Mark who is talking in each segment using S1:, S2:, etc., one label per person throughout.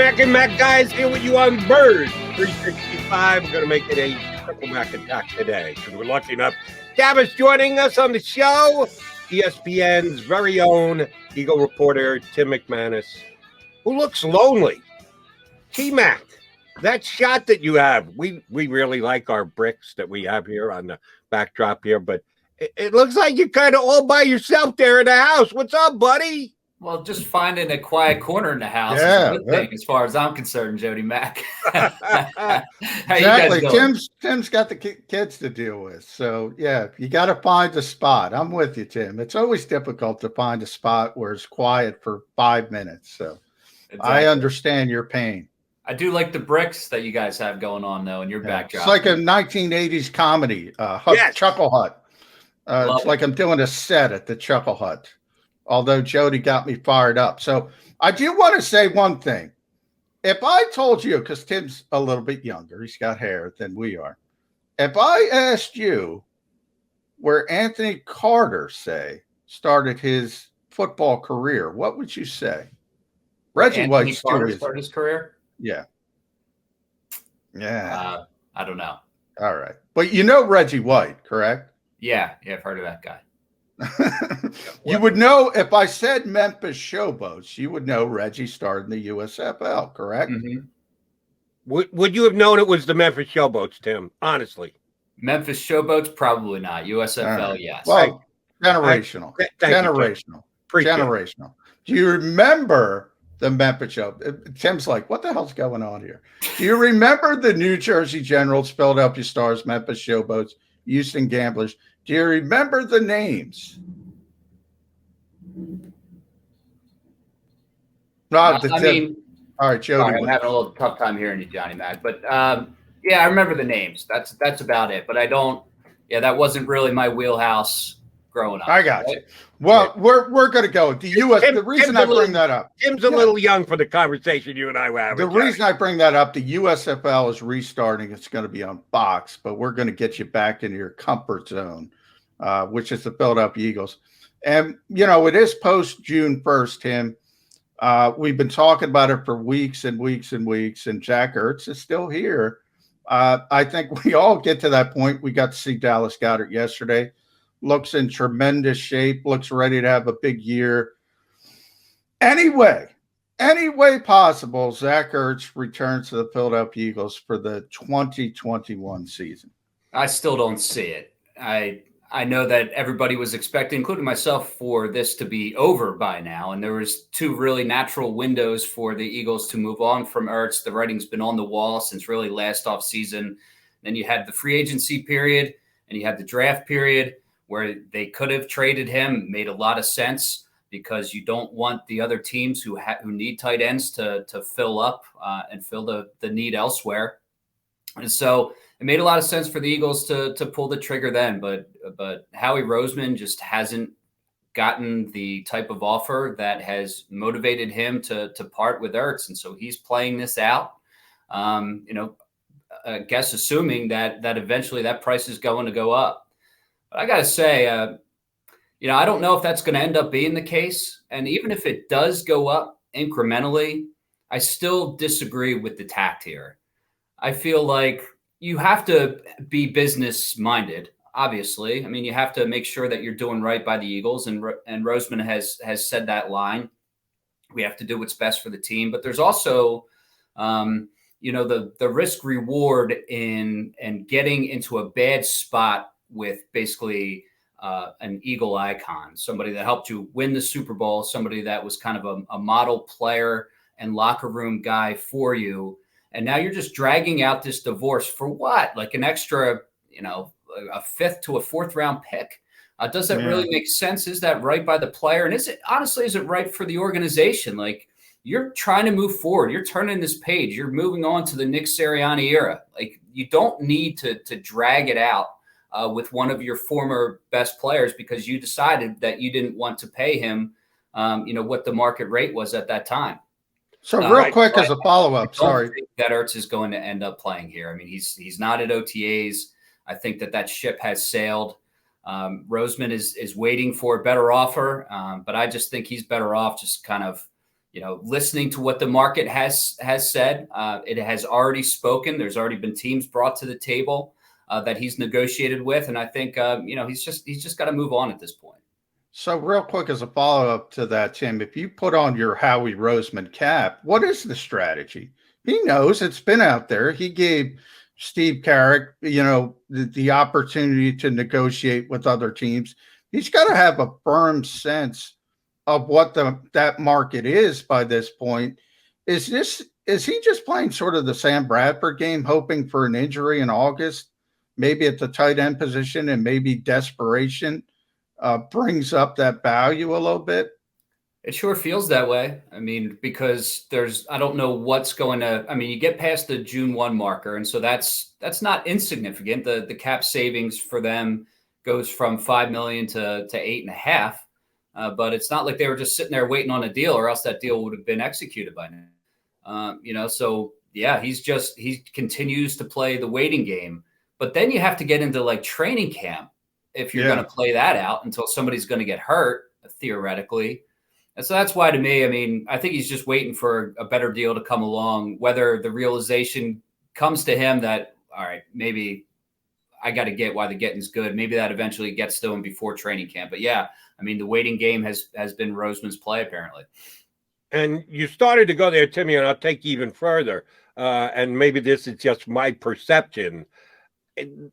S1: Mac and Mac guys here with you on Bird 365. We're going to make it a triple Mac attack today because we're lucky enough. Davis joining us on the show, ESPN's very own Eagle reporter, Tim McManus, who looks lonely. T-Mac, that shot that you have, we really like our bricks that we have here on the backdrop here, but it looks like you're kind of all by yourself there in the house. What's up, buddy?
S2: Well, just finding a quiet corner in the house is a good thing as far as I'm concerned, Jody Mac.
S3: Exactly. Tim's got the kids to deal with. So, yeah, you got to find a spot. I'm with you, Tim. It's always difficult to find a spot where it's quiet for 5 minutes. So I understand your pain.
S2: I do like the bricks that you guys have going on, though, in your backdrop.
S3: It's like a 1980s comedy, Chuckle Hut. It's like I'm doing a set at the Chuckle Hut. Although Jody got me fired up. So I do want to say one thing. If I told you, because Tim's a little bit younger, he's got hair than we are. If I asked you where Anthony Carter, started his football career, what would you say? Reggie White
S2: started his career?
S3: Yeah. Yeah.
S2: I don't know.
S3: All right. But you know Reggie White, correct?
S2: Yeah, I've heard of that guy.
S3: You would know if I said Memphis Showboats, you would know Reggie started in the USFL, correct?
S2: Mm-hmm.
S1: Would you have known it was the Memphis Showboats, Tim? Honestly.
S2: Memphis Showboats, probably not. USFL, yes.
S3: Well, generational. Generational. Do you remember the Memphis Showboats? Tim's like, what the hell's going on here? Do you remember the New Jersey Generals, Philadelphia Stars, Memphis Showboats, Houston Gamblers? Do you remember the names?
S2: All right,
S3: Jody.
S2: I'm having a little tough time hearing you, Johnny Mac. But yeah, I remember the names. That's about it. But I don't. Yeah, that wasn't really my wheelhouse growing up.
S3: I got you. Well, we're going to go the U.S. The reason I bring that up,
S1: Tim's a little young for the conversation you and I were having.
S3: The reason I bring that up, the USFL is restarting. It's going to be on Fox, but we're going to get you back into your comfort zone, which is the Philadelphia Eagles. And it is post June 1st, Tim. We've been talking about it for weeks and weeks and weeks, and Zach Ertz is still here. I think we all get to that point. We got to see Dallas Goedert yesterday. Looks in tremendous shape, looks ready to have a big year. Any way possible, Zach Ertz returns to the Philadelphia Eagles for the 2021 season.
S2: I still don't see it. I know that everybody was expecting, including myself, for this to be over by now. And there was two really natural windows for the Eagles to move on from Ertz. The writing's been on the wall since really last offseason. Then you had the free agency period and you had the draft period, where they could have traded him. Made a lot of sense because you don't want the other teams who need tight ends to fill up and fill the need elsewhere. And so it made a lot of sense for the Eagles to pull the trigger then. But Howie Roseman just hasn't gotten the type of offer that has motivated him to part with Ertz. And so he's playing this out, I guess assuming that eventually that price is going to go up. I got to say, I don't know if that's going to end up being the case. And even if it does go up incrementally, I still disagree with the tact here. I feel like you have to be business minded, obviously. I mean, you have to make sure that you're doing right by the Eagles. And Roseman has said that line. We have to do what's best for the team. But there's also, the risk reward in getting into a bad spot with basically an Eagle icon, somebody that helped you win the Super Bowl, somebody that was kind of a model player and locker room guy for you. And now you're just dragging out this divorce for what? Like an extra, a fifth to a fourth round pick? Does that really make sense? Is that right by the player? And is it right for the organization? Like, you're trying to move forward. You're turning this page. You're moving on to the Nick Sirianni era. Like, you don't need to drag it out with one of your former best players because you decided that you didn't want to pay him, what the market rate was at that time.
S3: So real quick as a follow-up, sorry.
S2: That Ertz is going to end up playing here. I mean, he's not at OTAs. I think that ship has sailed. Roseman is waiting for a better offer, but I just think he's better off just kind of, listening to what the market has said. It has already spoken. There's already been teams brought to the table that he's negotiated with, and I think he's just got to move on at this point.
S3: So real quick, as a follow-up to that, Tim, if you put on your Howie Roseman cap, what is the strategy? He knows it's been out there. He gave Steve Carrick, the opportunity to negotiate with other teams. He's got to have a firm sense of what that market is by this point. Is he just playing sort of the Sam Bradford game, hoping for an injury in August, maybe at the tight end position, and maybe desperation brings up that value a little bit?
S2: It sure feels that way. I mean, because I don't know what's going to, you get past the June 1 marker. And so that's not insignificant. The cap savings for them goes from 5 million to 8.5. But it's not like they were just sitting there waiting on a deal, or else that deal would have been executed by now. So yeah, he continues to play the waiting game, but then you have to get into like training camp if you're going to play that out until somebody's going to get hurt, theoretically. And so that's why, to me, I think he's just waiting for a better deal to come along, whether the realization comes to him that, all right, maybe I got to get why the getting's good. Maybe that eventually gets to him before training camp. But yeah, the waiting game has been Roseman's play, apparently.
S1: And you started to go there, Timmy, and I'll take you even further. And maybe this is just my perception.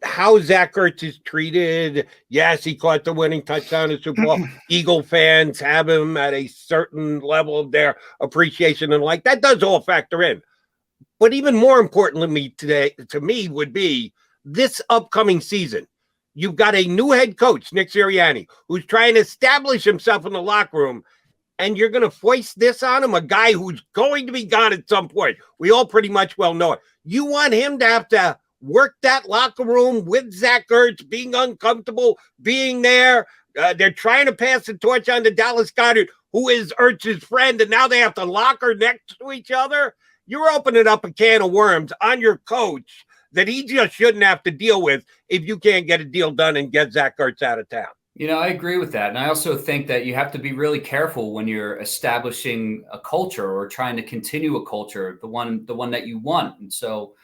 S1: How Zach Ertz is treated. Yes, he caught the winning touchdown in Super Bowl. Eagle fans have him at a certain level of their appreciation, and like that does all factor in. But even more importantly to me would be this upcoming season. You've got a new head coach, Nick Sirianni, who's trying to establish himself in the locker room, and you're going to foist this on him, a guy who's going to be gone at some point. We all pretty much well know it. You want him to have to work that locker room with Zach Ertz, being uncomfortable, being there. They're trying to pass the torch on to Dallas Goedert, who is Ertz's friend, and now they have to locker next to each other. You're opening up a can of worms on your coach that he just shouldn't have to deal with if you can't get a deal done and get Zach Ertz out of town.
S2: I agree with that. And I also think that you have to be really careful when you're establishing a culture or trying to continue a culture, the one that you want. And so,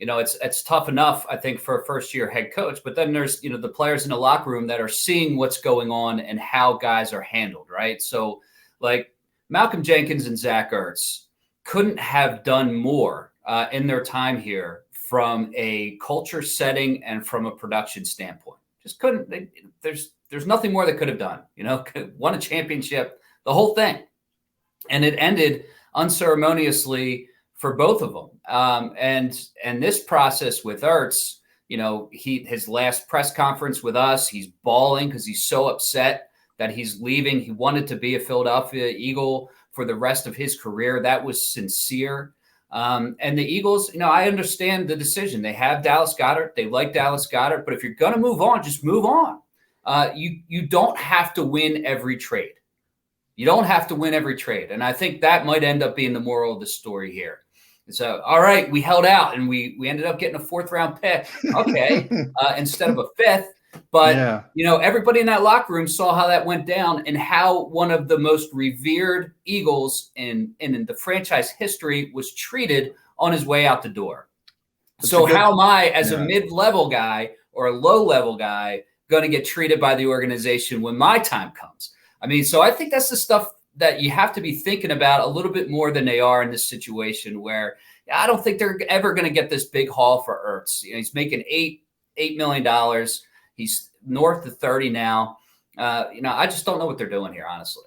S2: it's tough enough, I think, for a first-year head coach. But then there's, the players in the locker room that are seeing what's going on and how guys are handled, right? So, like, Malcolm Jenkins and Zach Ertz couldn't have done more in their time here from a culture setting and from a production standpoint. Just couldn't. There's nothing more they could have done. Won a championship, the whole thing, and it ended unceremoniously for both of them. And this process with Ertz, his last press conference with us, he's bawling because he's so upset that he's leaving. He wanted to be a Philadelphia Eagle for the rest of his career. That was sincere. And the Eagles, I understand the decision. They have Dallas Goedert. They like Dallas Goedert. But if you're going to move on, just move on. You don't have to win every trade. You don't have to win every trade. And I think that might end up being the moral of the story here. So, all right, we held out and we ended up getting a 4th-round pick. Okay, instead of a 5th. But, everybody in that locker room saw how that went down and how one of the most revered Eagles in the franchise history was treated on his way out the door. So how am I, as a mid-level guy or a low-level guy, going to get treated by the organization when my time comes? So I think that's the stuff that you have to be thinking about a little bit more than they are in this situation, where I don't think they're ever going to get this big haul for Ertz. He's making $8 million. He's north of 30 now. I just don't know what they're doing here, honestly.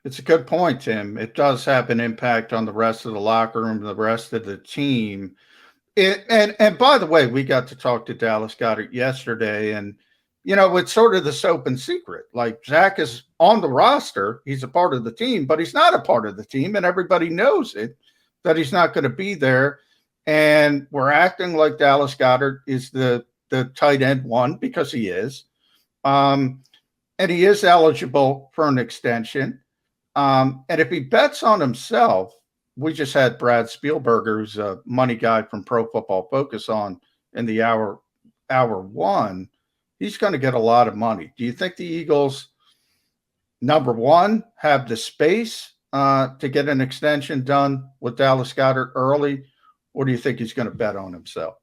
S3: It's a good point, Tim. It does have an impact on the rest of the locker room, the rest of the team. And by the way, we got to talk to Dallas Goedert yesterday, and it's sort of this open secret. Like, Zach is on the roster. He's a part of the team, but he's not a part of the team. And everybody knows it, that he's not going to be there. And we're acting like Dallas Goedert is the tight end one, because he is. And he is eligible for an extension. And if he bets on himself, we just had Brad Spielberger, who's a money guy from Pro Football Focus, on in the hour one. He's going to get a lot of money. Do you think the Eagles, number one, have the space to get an extension done with Dallas Goedert early, or do you think he's going to bet on himself?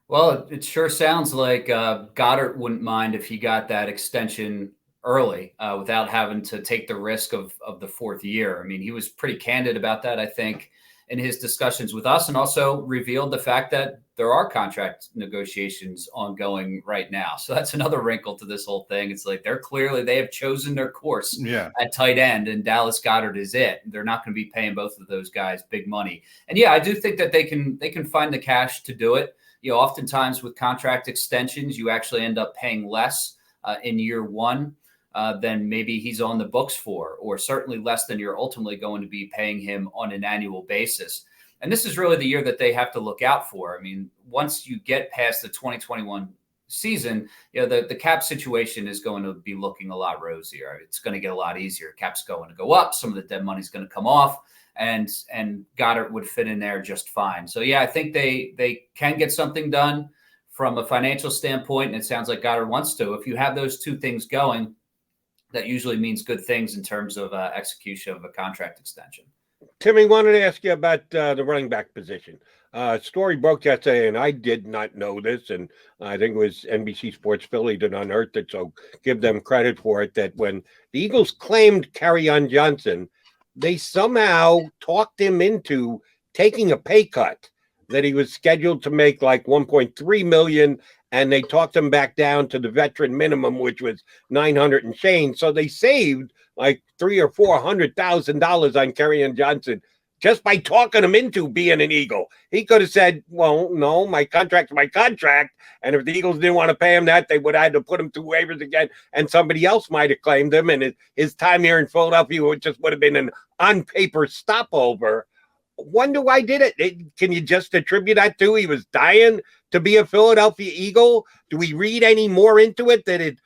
S2: Well, it sure sounds like Goddard wouldn't mind if he got that extension early without having to take the risk of the fourth year. I mean, he was pretty candid about that, I think, in his discussions with us, and also revealed the fact that there are contract negotiations ongoing right now. So that's another wrinkle to this whole thing. It's like they have chosen their course at tight end, and Dallas Goedert is it. They're not going to be paying both of those guys big money. And yeah, I do think that they can find the cash to do it. Oftentimes with contract extensions, you actually end up paying less in year one than maybe he's on the books for, or certainly less than you're ultimately going to be paying him on an annual basis. And this is really the year that they have to look out for. I mean, once you get past the 2021 season, the cap situation is going to be looking a lot rosier. It's going to get a lot easier. Cap's going to go up. Some of the dead money is going to come off. And Goddard would fit in there just fine. So, yeah, I think they can get something done from a financial standpoint, and it sounds like Goddard wants to. If you have those two things going, that usually means good things in terms of execution of a contract extension.
S1: Timmy, wanted to ask you about the running back position. Story broke yesterday, and I did not know this, and I think it was NBC Sports Philly that unearthed it, so give them credit for it, that when the Eagles claimed Kerryon Johnson, they somehow talked him into taking a pay cut, that he was scheduled to make like $1.3 million, and they talked him back down to the veteran minimum, which was $900 and change. So they saved like $300,000 or $400,000 on Kerryon Johnson just by talking him into being an Eagle. He could have said, well, no, my contract's my contract. And if the Eagles didn't want to pay him that, they would have had to put him through waivers again, and somebody else might have claimed him. And his time here in Philadelphia would have been an on-paper stopover. Wonder why did it? Can you just attribute that to he was dying to be a Philadelphia Eagle? Do we read any more into it that it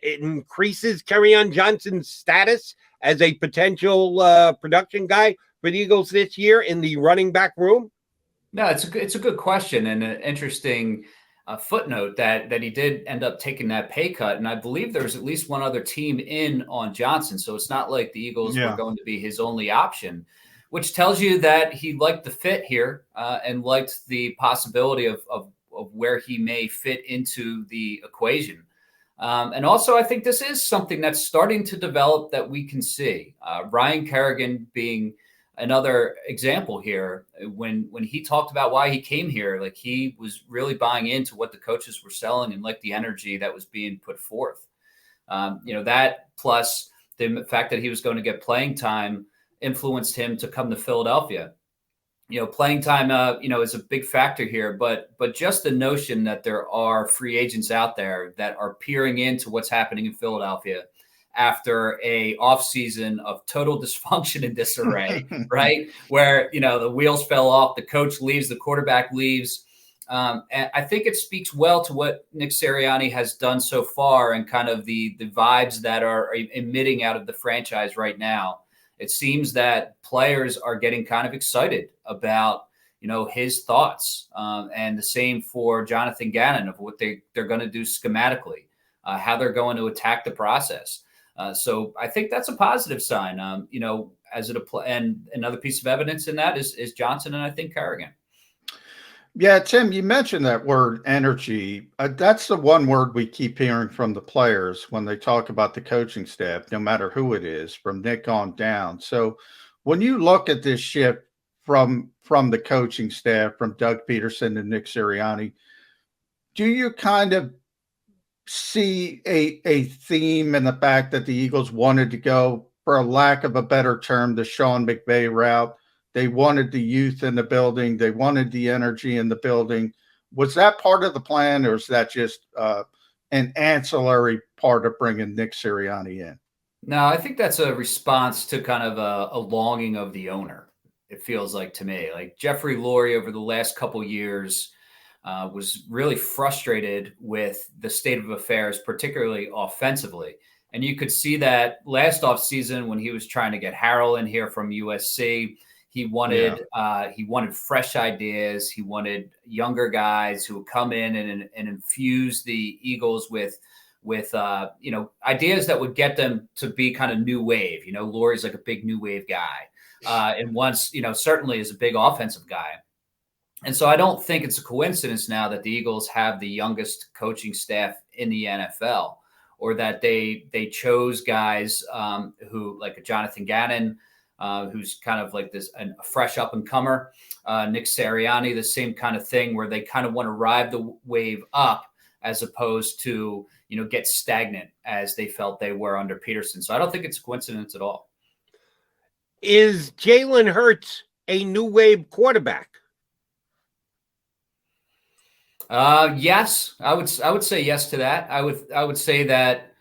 S1: increases Kerryon Johnson's status as a potential production guy for the Eagles this year in the running back room?
S2: No, it's a good question, and an interesting footnote that he did end up taking that pay cut. And I believe there was at least one other team in on Johnson. So it's not like the Eagles were going to be his only option, which tells you that he liked the fit here and liked the possibility of where he may fit into the equation. And also, I think this is something that's starting to develop that we can see. Ryan Kerrigan being another example here. When he talked about why he came here, like he was really buying into what the coaches were selling and like the energy that was being put forth. That plus the fact that he was going to get playing time influenced him to come to Philadelphia. Playing time, is a big factor here, but just the notion that there are free agents out there that are peering into what's happening in Philadelphia after a offseason of total dysfunction and disarray, right? Where, the wheels fell off, the coach leaves, the quarterback leaves. And I think it speaks well to what Nick Sirianni has done so far and kind of the vibes that are emitting out of the franchise right now. It seems that players are getting kind of excited about, his thoughts, and the same for Jonathan Gannon of what they're going to do schematically, how they're going to attack the process. So I think that's a positive sign, and another piece of evidence in that is Johnson and I think Kerrigan.
S3: Yeah, Tim, you mentioned that word energy. That's the one word we keep hearing from the players when they talk about the coaching staff, no matter who it is, from Nick on down. So when you look at this shift from the coaching staff, from Doug Peterson to Nick Sirianni, do you kind of see a theme in the fact that the Eagles wanted to go, for a lack of a better term, the Sean McVay route? They wanted the youth in the building. They wanted the energy in the building. Was that part of the plan, or is that just an ancillary part of bringing Nick Sirianni in?
S2: No, I think that's a response to kind of a longing of the owner. It feels like to me, like Jeffrey Lurie over the last couple years was really frustrated with the state of affairs, particularly offensively. And you could see that last offseason when he was trying to get Harrell in here from USC. He wanted fresh ideas. He wanted younger guys who would come in and infuse the Eagles with with, ideas that would get them to be kind of new wave. Laurie's like a big new wave guy. And once, certainly is a big offensive guy. And so I don't think it's a coincidence now that the Eagles have the youngest coaching staff in the NFL, or that they chose guys who, like a Jonathan Gannon, who's kind of like a fresh up and comer, Nick Sirianni, the same kind of thing, where they kind of want to ride the wave up as opposed to, get stagnant as they felt they were under Peterson. So I don't think it's a coincidence at all.
S1: Is Jalen Hurts a new wave quarterback?
S2: Yes, I would say yes to that. I would say that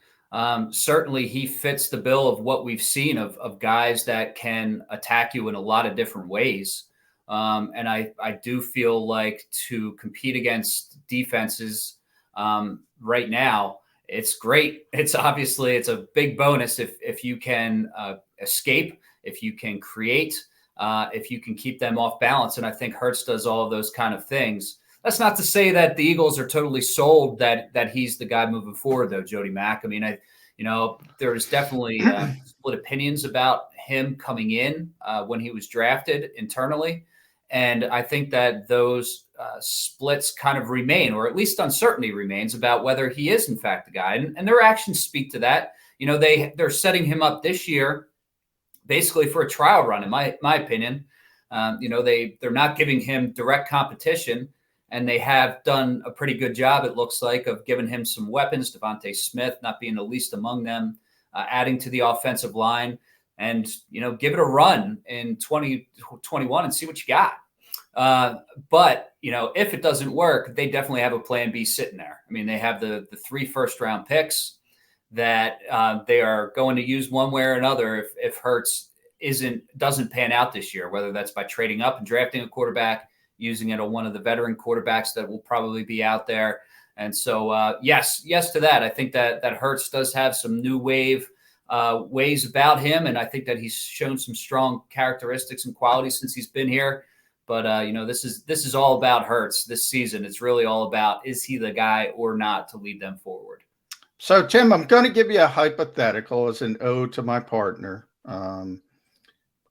S2: certainly he fits the bill of what we've seen of guys that can attack you in a lot of different ways. And I do feel like to compete against defenses right now, it's great. It's a big bonus if you can escape, if you can create, if you can keep them off balance. And I think Hurts does all of those kind of things. That's not to say that the Eagles are totally sold that he's the guy moving forward, though, Jody Mack. I mean, there's definitely split opinions about him coming in when he was drafted internally. And I think that those splits kind of remain, or at least uncertainty remains about whether he is, in fact, the guy. And their actions speak to that. They're setting him up this year basically for a trial run, in my opinion. They're not giving him direct competition. And they have done a pretty good job, it looks like, of giving him some weapons. Devontae Smith not being the least among them, adding to the offensive line, and give it a run in 2021 and see what you got. But if it doesn't work, they definitely have a plan B sitting there. I mean, they have the 3 first-round picks that they are going to use one way or another if Hurts doesn't pan out this year, whether that's by trading up and drafting a quarterback, using it on one of the veteran quarterbacks that will probably be out there. And so, yes to that. I think that Hurts does have some new wave ways about him. And I think that he's shown some strong characteristics and qualities since he's been here. But, this is all about Hurts this season. It's really all about, is he the guy or not to lead them forward?
S3: So, Tim, I'm going to give you a hypothetical as an ode to my partner.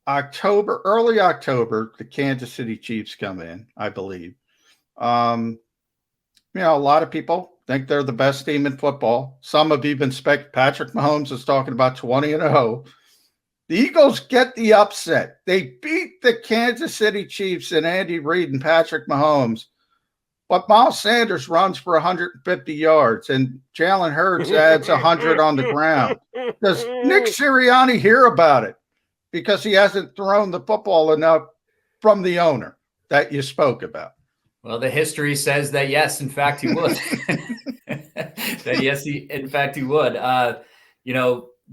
S3: Early October, the Kansas City Chiefs come in, I believe. A lot of people think they're the best team in football. Some have even Patrick Mahomes is talking about 20-0. The Eagles get the upset. They beat the Kansas City Chiefs and Andy Reid and Patrick Mahomes. But Miles Sanders runs for 150 yards and Jalen Hurts adds 100 on the ground. Does Nick Sirianni hear about it? Because he hasn't thrown the football enough from the owner that you spoke about.
S2: Well, the history says that, yes, in fact, he would. He would.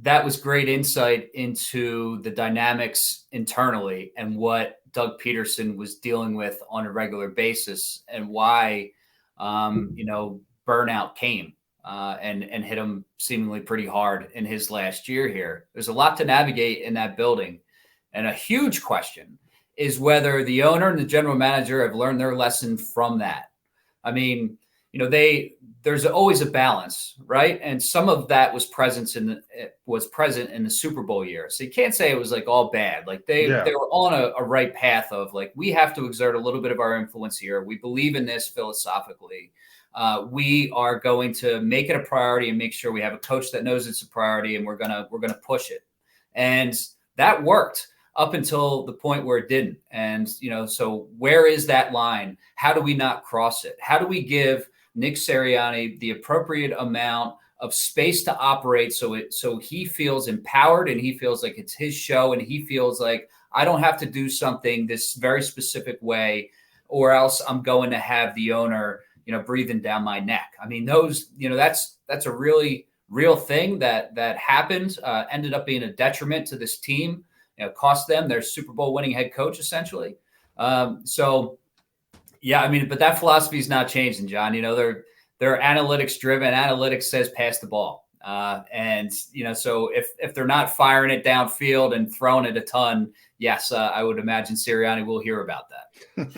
S2: That was great insight into the dynamics internally and what Doug Peterson was dealing with on a regular basis and why, burnout came. And hit him seemingly pretty hard in his last year here. There's a lot to navigate in that building. And a huge question is whether the owner and the general manager have learned their lesson from that. I mean, there's always a balance, right? And some of that was present in the Super Bowl year. So you can't say it was like all bad. Like they were on a right path of like, we have to exert a little bit of our influence here. We believe in this philosophically. We are going to make it a priority and make sure we have a coach that knows it's a priority, and we're gonna push it. And that worked up until the point where it didn't. And so where is that line? How do we not cross it? How do we give Nick Sirianni the appropriate amount of space to operate so he feels empowered and he feels like it's his show and he feels like I don't have to do something this very specific way, or else I'm going to have the owner breathing down my neck. I mean, that's a really real thing that happened, ended up being a detriment to this team, cost them their Super Bowl winning head coach, essentially. But that philosophy is not changing, John. They're analytics driven. Analytics says pass the ball. So if they're not firing it downfield and throwing it a ton, yes, I would imagine Sirianni will hear about that.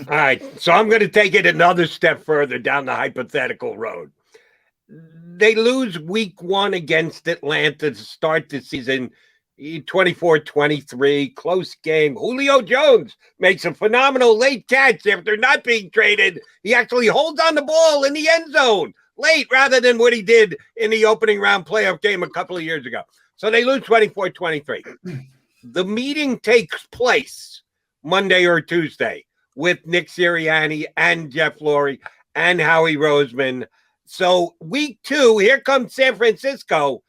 S1: All right. So I'm going to take it another step further down the hypothetical road. they lose week 1 against Atlanta to start the season, 24-23, close game. Julio Jones makes a phenomenal late catch after not being traded. He actually holds on the ball in the end zone late rather than what he did in the opening round playoff game a couple of years ago. So they lose 24-23. The meeting takes place Monday or Tuesday with Nick Sirianni and Jeff Lurie and Howie Roseman. So week 2, here comes San Francisco,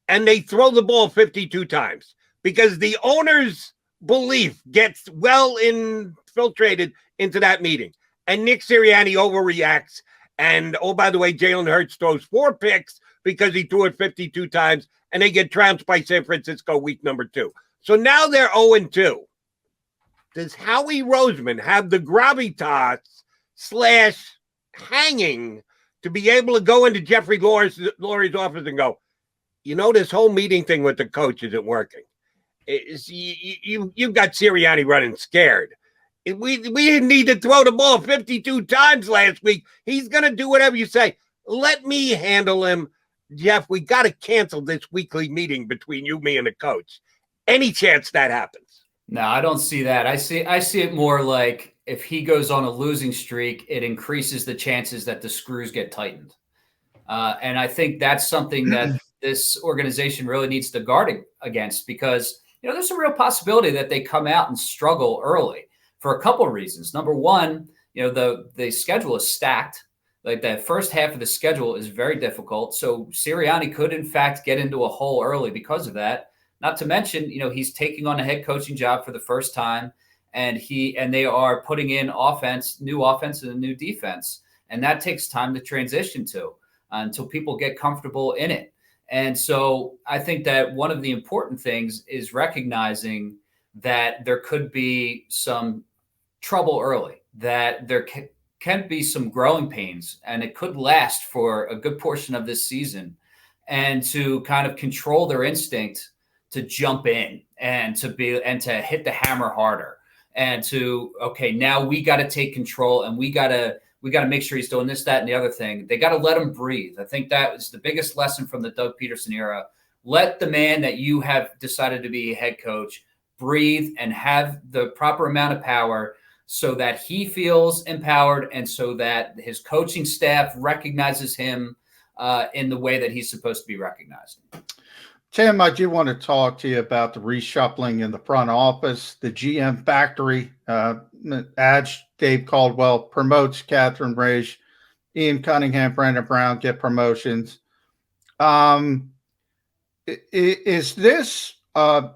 S1: and they throw the ball 52 times because the owner's belief gets well infiltrated into that meeting. And Nick Sirianni overreacts. And, oh, by the way, Jalen Hurts throws 4 picks because he threw it 52 times, and they get trounced by San Francisco week number 2. So now they're 0-2. Does Howie Roseman have the gravitas / hanging to be able to go into Jeffrey Lurie's office and go, this whole meeting thing with the coach isn't working. You've got Sirianni running scared. We didn't need to throw the ball 52 times last week. He's going to do whatever you say. Let me handle him. Jeff, we got to cancel this weekly meeting between you, me, and the coach. Any chance that happens?
S2: No, I don't see that. I see it more like if he goes on a losing streak, it increases the chances that the screws get tightened. And I think that's something that this organization really needs to guard against because, there's a real possibility that they come out and struggle early for a couple of reasons. Number one, the schedule is stacked. Like the first half of the schedule is very difficult. So Sirianni could, in fact, get into a hole early because of that. Not to mention, he's taking on a head coaching job for the first time, and they are putting in new offense and a new defense. And that takes time to transition to until people get comfortable in it. And so I think that one of the important things is recognizing that there could be some trouble early, that there can be some growing pains, and it could last for a good portion of this season, and to kind of control their instinct to jump in and to hit the hammer harder and now we got to take control and we got to make sure he's doing this, that, and the other thing. They got to let him breathe. I think that was the biggest lesson from the Doug Peterson era. Let the man that you have decided to be a head coach breathe and have the proper amount of power so that he feels empowered and so that his coaching staff recognizes him in the way that he's supposed to be recognized.
S3: Tim, I do want to talk to you about the reshuffling in the front office, the GM factory. Adds Dave Caldwell, promotes Catherine Raish, Ian Cunningham, Brandon Brown get promotions. Is this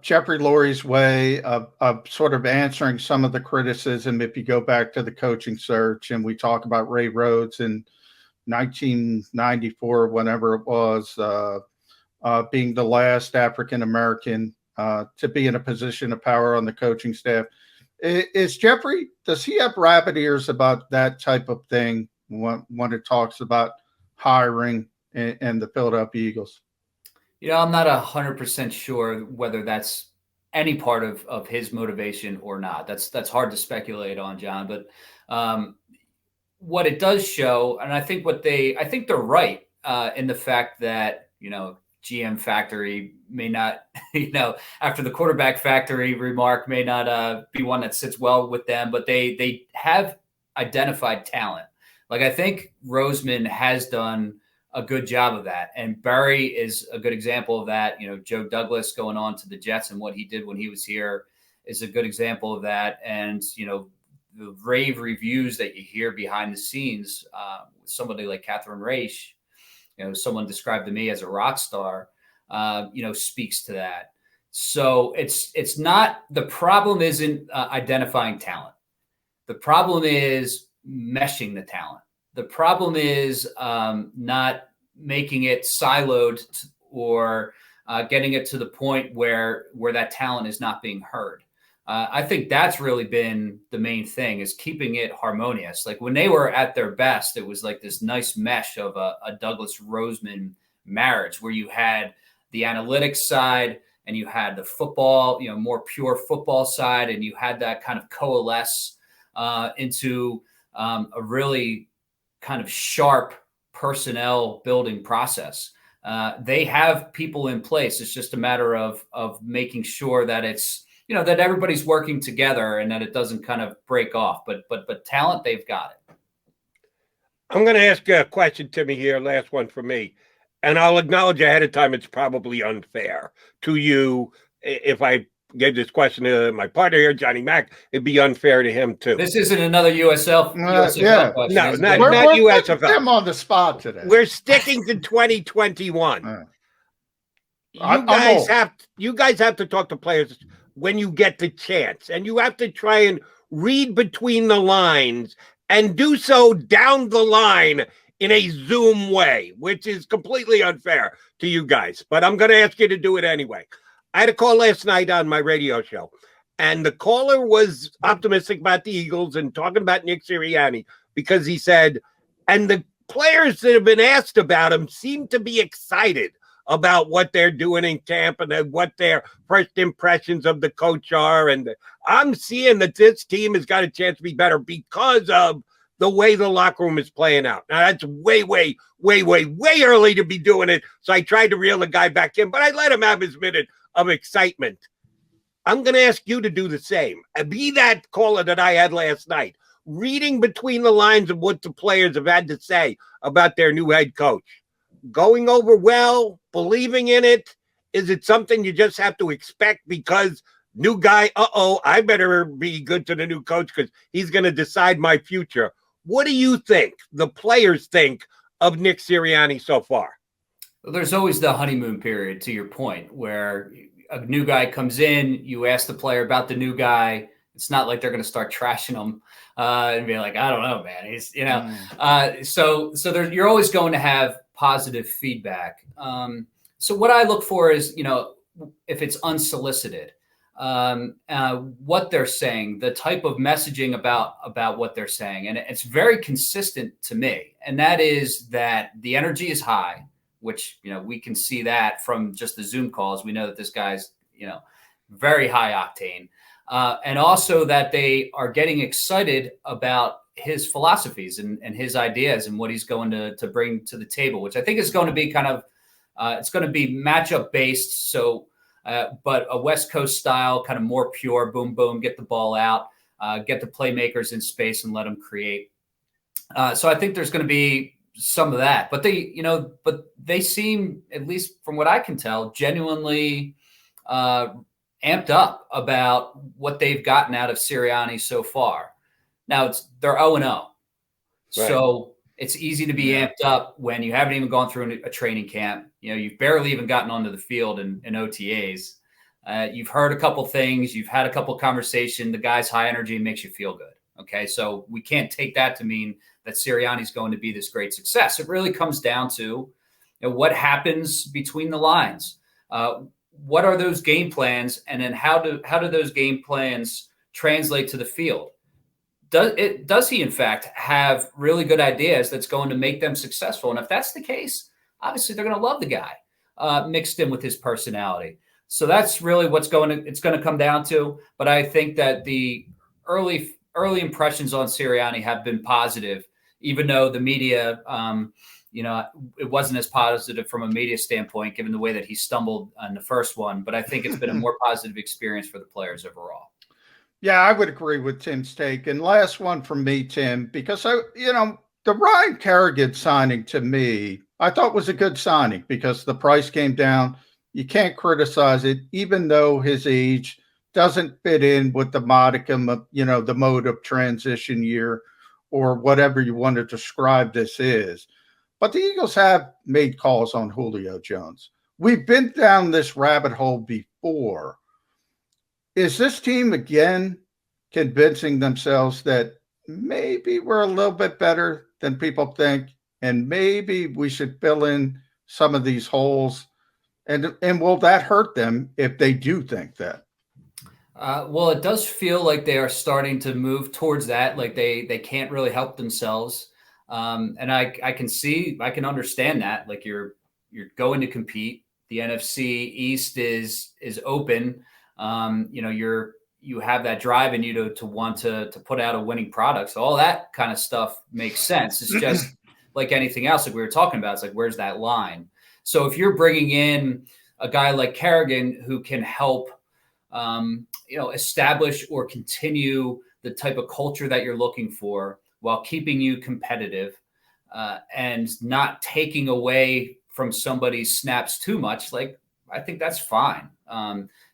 S3: Jeffrey Lurie's way of sort of answering some of the criticism? If you go back to the coaching search and we talk about Ray Rhodes in 1994, whenever it was, being the last African-American to be in a position of power on the coaching staff. Does he have rabbit ears about that type of thing when it talks about hiring and the Philadelphia Eagles?
S2: I'm not 100% sure whether that's any part of his motivation or not. That's hard to speculate on, John. But what it does show, and I think they're right in the fact that, GM factory may not, after the quarterback factory remark may not be one that sits well with them, but they have identified talent. Like I think Roseman has done a good job of that. And Barry is a good example of that. Joe Douglas going on to the Jets and what he did when he was here is a good example of that. And, the rave reviews that you hear behind the scenes, somebody like Catherine Raish, someone described to me as a rock star, speaks to that. So it's not, the problem isn't identifying talent. The problem is meshing the talent. The problem is not making it siloed or getting it to the point where that talent is not being heard. I think that's really been the main thing, is keeping it harmonious. Like when they were at their best, it was like this nice mesh of a Douglas Roseman marriage where you had the analytics side and you had the football, more pure football side, and you had that kind of coalesce into a really kind of sharp personnel building process. They have people in place. It's just a matter of making sure that it's, that everybody's working together and that it doesn't kind of break off. But talent, they've got it.
S1: I'm going to ask you a question, Timmy, here. Last one for me. And I'll acknowledge ahead of time it's probably unfair to you. If I gave this question to my partner here, Johnny Mack, it'd be unfair to him, too.
S2: This isn't another USFL question.
S1: No, not
S3: we're
S1: USFL.
S3: I'm on the spot today.
S1: We're sticking to 2021. You guys have to talk to players when you get the chance, and you have to try and read between the lines and do so down the line in a Zoom way, which is completely unfair to you guys. But I'm going to ask you to do it anyway. I had a call last night on my radio show, and the caller was optimistic about the Eagles and talking about Nick Sirianni because he said, and the players that have been asked about him seem to be excited about what they're doing in camp and what their first impressions of the coach are. And I'm seeing that this team has got a chance to be better because of the way the locker room is playing out. Now, that's way early to be doing it. So I tried to reel the guy back in, but I let him have his minute of excitement. I'm going to ask you to do the same. Be that caller that I had last night, reading between the lines of what the players have had to say about their new head coach. Going over well, believing in it? Is it something you just have to expect because new guy, I better be good to the new coach because he's going to decide my future? What do you think the players think of Nick Sirianni so far?
S2: Well, there's always the honeymoon period, to your point, where a new guy comes in, you ask the player about the new guy. It's not like they're going to start trashing him and be like, I don't know, man. He's, so you're always going to have positive feedback. So what I look for is, if it's unsolicited, what they're saying, the type of messaging about what they're saying. And it's very consistent to me. And that is that the energy is high, which, we can see that from just the Zoom calls. We know that this guy's, very high octane. And also that they are getting excited about his philosophies and his ideas and what he's going to bring to the table, which I think is going to be kind of, it's going to be matchup based. So, but a West Coast style, kind of more pure, boom, boom, get the ball out, get the playmakers in space and let them create. So I think there's going to be some of that, but they seem, at least from what I can tell, genuinely amped up about what they've gotten out of Sirianni so far. Now they're 0-0. Right. So it's easy to be amped up when you haven't even gone through a training camp. You've barely even gotten onto the field in OTAs. You've heard a couple things. You've had a couple conversations. The guy's high energy makes you feel good. Okay. So we can't take that to mean that Sirianni's going to be this great success. It really comes down to what happens between the lines. What are those game plans? And then how do those game plans translate to the field? Does he in fact have really good ideas that's going to make them successful? And if that's the case, obviously they're going to love the guy mixed in with his personality. So that's really it's going to come down to. But I think that the early impressions on Sirianni have been positive, even though the media, it wasn't as positive from a media standpoint, given the way that he stumbled on the first one. But I think it's been a more positive experience for the players overall.
S3: Yeah, I would agree with Tim's take. And last one from me, Tim, because the Ryan Kerrigan signing to me, I thought was a good signing because the price came down. You can't criticize it, even though his age doesn't fit in with the modicum of, the mode of transition year or whatever you want to describe this is. But the Eagles have made calls on Julio Jones. We've been down this rabbit hole before. Is this team again convincing themselves that maybe we're a little bit better than people think, and maybe we should fill in some of these holes? And will that hurt them if they do think that?
S2: Well, it does feel like they are starting to move towards that. Like they can't really help themselves. And I can understand that. Like you're going to compete. The NFC East is open. You have that drive in you to want to put out a winning product. So all that kind of stuff makes sense. It's just like anything else, like we were talking about, it's like, where's that line? So if you're bringing in a guy like Kerryon who can help, establish or continue the type of culture that you're looking for while keeping you competitive and not taking away from somebody's snaps too much, like, I think that's fine.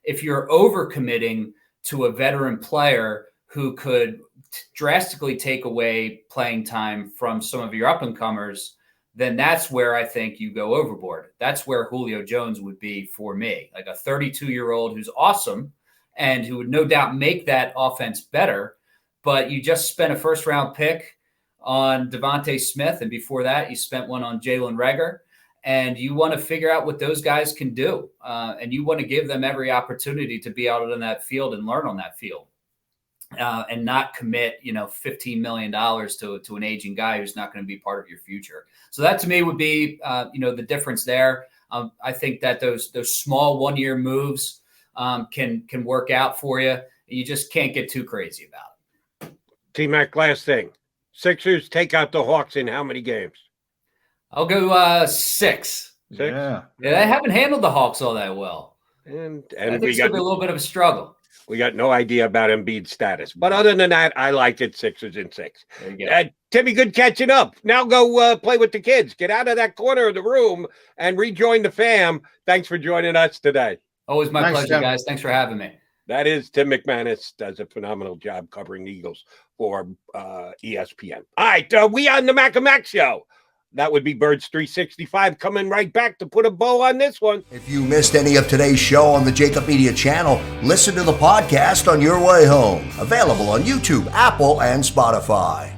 S2: If you're overcommitting to a veteran player who could drastically take away playing time from some of your up-and-comers, then that's where I think you go overboard. That's where Julio Jones would be for me, like a 32-year-old who's awesome and who would no doubt make that offense better, but you just spent a first-round pick on Devontae Smith, and before that, you spent one on Jalen Reagor, and you want to figure out what those guys can do, and you want to give them every opportunity to be out on that field and learn on that field, and not commit, $15 million to an aging guy who's not going to be part of your future. So that to me would be, the difference there. I think that those small one-year moves can work out for you. You just can't get too crazy about it.
S1: T-Mac, last thing. Sixers take out the Hawks in how many games?
S2: I'll go 6.
S1: 6?
S3: Yeah.
S2: They haven't handled the Hawks all that well.
S1: And
S2: I think
S1: we
S2: it's going
S1: got
S2: to be a little bit of a struggle.
S1: We got no idea about Embiid's status. But other than that, I like it. Sixers and 6.
S2: There you go.
S1: Timmy, good catching up. Now go play with the kids. Get out of that corner of the room and rejoin the fam. Thanks for joining us today.
S2: Always my
S3: Thanks,
S2: pleasure,
S3: Tim.
S2: guys. Thanks for having me.
S1: That is Tim McManus. Does a phenomenal job covering the Eagles for ESPN. All right, we on the Mac and Mac show. That would be Birds 365 coming right back to put a bow on this one.
S4: If you missed any of today's show on the JAKIB Media channel, listen to the podcast on your way home. Available on YouTube, Apple, and Spotify.